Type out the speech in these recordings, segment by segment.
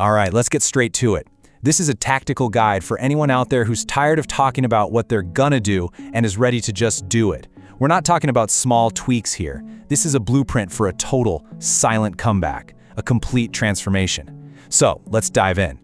All right, let's get straight to it. This is a tactical guide for anyone out there who's tired of talking about what they're gonna do and is ready to just do it. We're not talking about small tweaks here. This is a blueprint for a total, silent comeback, a complete transformation. So, let's dive in.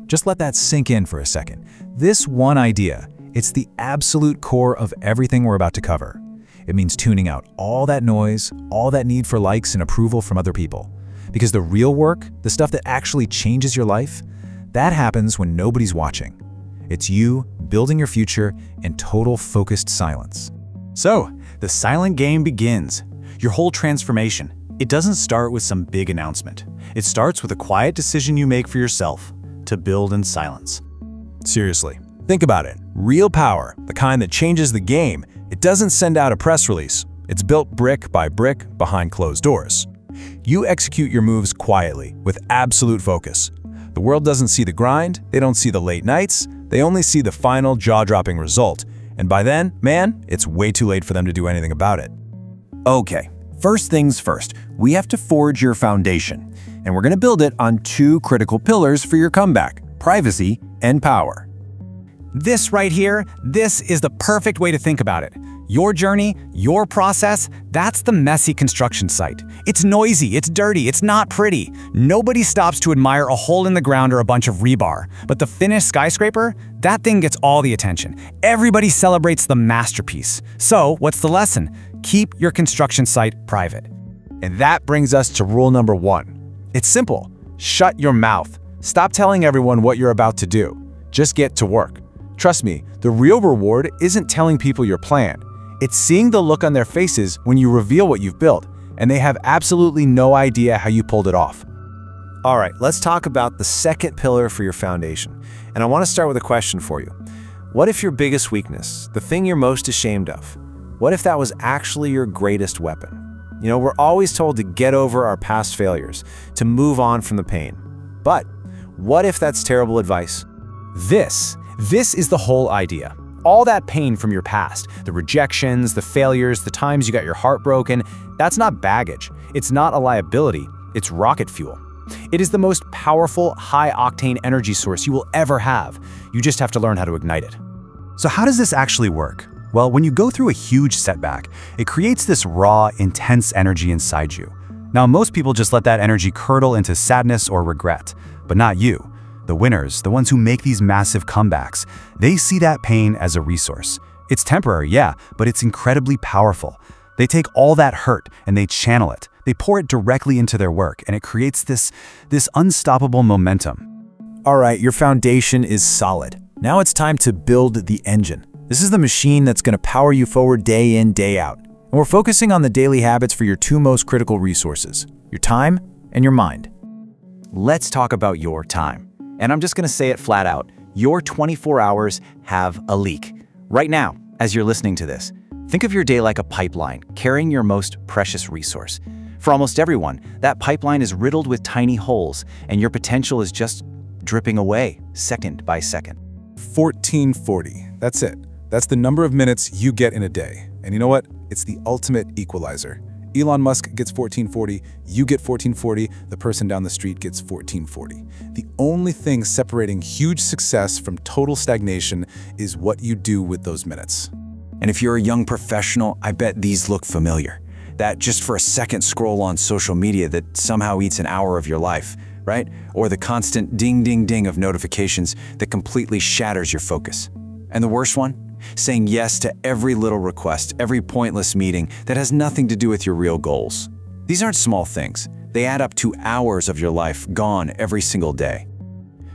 Just let that sink in for a second. This one idea, it's the absolute core of everything we're about to cover. It means tuning out all that noise, all that need for likes and approval from other people. Because the real work, the stuff that actually changes your life, that happens when nobody's watching. It's you building your future in total focused silence. So, the silent game begins. Your whole transformation. It doesn't start with some big announcement. It starts with a quiet decision you make for yourself to build in silence. Seriously, think about it. Real power, the kind that changes the game, it doesn't send out a press release. It's built brick by brick behind closed doors. You execute your moves quietly, with absolute focus. The world doesn't see the grind, they don't see the late nights, they only see the final jaw-dropping result. And by then, man, it's way too late for them to do anything about it. Okay, first things first, we have to forge your foundation. And we're going to build it on two critical pillars for your comeback: privacy and power. This right here, this is the perfect way to think about it. Your journey, your process, that's the messy construction site. It's noisy, it's dirty, it's not pretty. Nobody stops to admire a hole in the ground or a bunch of rebar. But the finished skyscraper, that thing gets all the attention. Everybody celebrates the masterpiece. So, what's the lesson? Keep your construction site private. And that brings us to rule number 1. It's simple. Shut your mouth. Stop telling everyone what you're about to do. Just get to work. Trust me, the real reward isn't telling people your plan. It's seeing the look on their faces when you reveal what you've built, and they have absolutely no idea how you pulled it off. All right, let's talk about the second pillar for your foundation. And I want to start with a question for you. What if your biggest weakness, the thing you're most ashamed of, what if that was actually your greatest weapon? You know, we're always told to get over our past failures, to move on from the pain. But what if that's terrible advice? This is the whole idea. All that pain from your past, the rejections, the failures, the times you got your heart broken, that's not baggage. It's not a liability. It's rocket fuel. It is the most powerful, high-octane energy source you will ever have. You just have to learn how to ignite it. So how does this actually work? Well, when you go through a huge setback, it creates this raw, intense energy inside you. Now, most people just let that energy curdle into sadness or regret, but not you. The winners, the ones who make these massive comebacks, they see that pain as a resource. It's temporary, yeah, but it's incredibly powerful. They take all that hurt and they channel it. They pour it directly into their work, and it creates this unstoppable momentum. All right, your foundation is solid. Now it's time to build the engine. This is the machine that's going to power you forward day in, day out. And we're focusing on the daily habits for your two most critical resources, your time and your mind. Let's talk about your time. And I'm just going to say it flat out. Your 24 hours have a leak. Right now, as you're listening to this, think of your day like a pipeline carrying your most precious resource. For almost everyone, that pipeline is riddled with tiny holes, and your potential is just dripping away, second by second. 1440. That's it. That's the number of minutes you get in a day. And you know what? It's the ultimate equalizer. Elon Musk gets 1440, you get 1440, the person down the street gets 1440. The only thing separating huge success from total stagnation is what you do with those minutes. And if you're a young professional, I bet these look familiar. That just for a second scroll on social media that somehow eats an hour of your life, right? Or the constant ding, ding, ding of notifications that completely shatters your focus. And the worst one? Saying yes to every little request, every pointless meeting that has nothing to do with your real goals. These aren't small things. They add up to hours of your life gone every single day.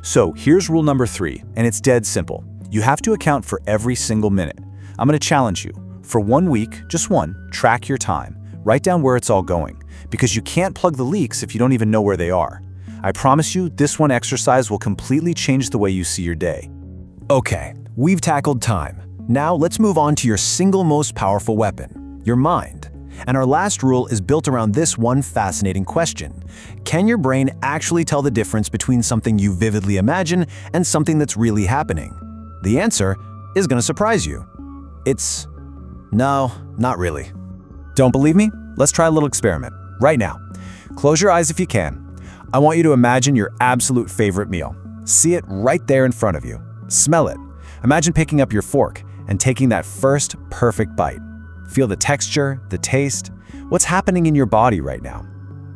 So here's rule number 3, and it's dead simple. You have to account for every single minute. I'm going to challenge you. For 1 week, just one, track your time. Write down where it's all going, because you can't plug the leaks if you don't even know where they are. I promise you, this one exercise will completely change the way you see your day. Okay, we've tackled time. Now let's move on to your single most powerful weapon, your mind. And our last rule is built around this one fascinating question. Can your brain actually tell the difference between something you vividly imagine and something that's really happening? The answer is going to surprise you. It's no, not really. Don't believe me? Let's try a little experiment right now. Close your eyes if you can. I want you to imagine your absolute favorite meal. See it right there in front of you. Smell it. Imagine picking up your fork and taking that first perfect bite. Feel the texture, the taste. What's happening in your body right now?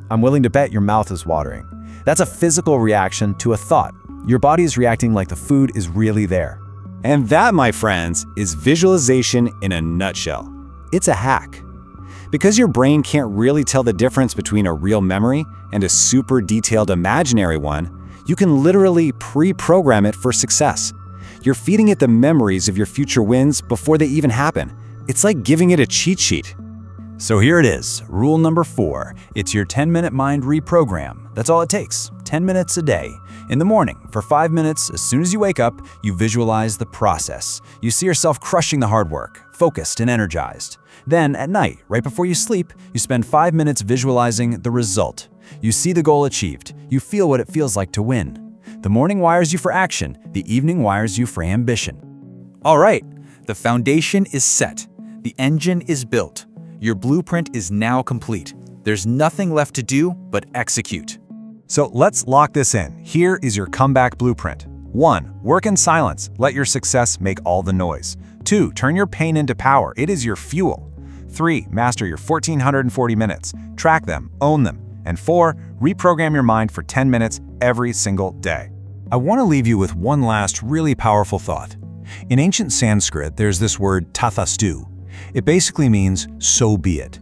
I'm willing to bet your mouth is watering. That's a physical reaction to a thought. Your body is reacting like the food is really there. And that, my friends, is visualization in a nutshell. It's a hack. Because your brain can't really tell the difference between a real memory and a super detailed imaginary one, you can literally pre-program it for success. You're feeding it the memories of your future wins before they even happen. It's like giving it a cheat sheet. So here it is, rule number 4. It's your 10-minute mind reprogram. That's all it takes, 10 minutes a day. In the morning, for 5 minutes, as soon as you wake up, you visualize the process. You see yourself crushing the hard work, focused and energized. Then, at night, right before you sleep, you spend 5 minutes visualizing the result. You see the goal achieved. You feel what it feels like to win. The morning wires you for action. The evening wires you for ambition. All right, the foundation is set. The engine is built. Your blueprint is now complete. There's nothing left to do but execute. So let's lock this in. Here is your comeback blueprint. 1. Work in silence. Let your success make all the noise. 2. Turn your pain into power. It is your fuel. 3. Master your 1,440 minutes. Track them, own them. And 4. Reprogram your mind for 10 minutes every single day. I want to leave you with one last really powerful thought. In ancient Sanskrit, there's this word Tathastu. It basically means, so be it.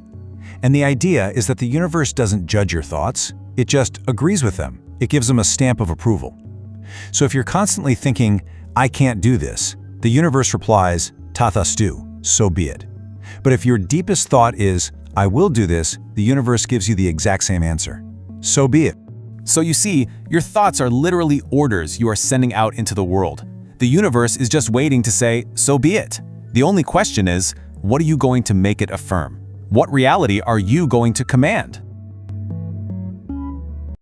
And the idea is that the universe doesn't judge your thoughts, it just agrees with them. It gives them a stamp of approval. So if you're constantly thinking, I can't do this, the universe replies, Tathastu, so be it. But if your deepest thought is, I will do this, the universe gives you the exact same answer. So be it. So you see, your thoughts are literally orders you are sending out into the world. The universe is just waiting to say, so be it. The only question is, what are you going to make it affirm? What reality are you going to command?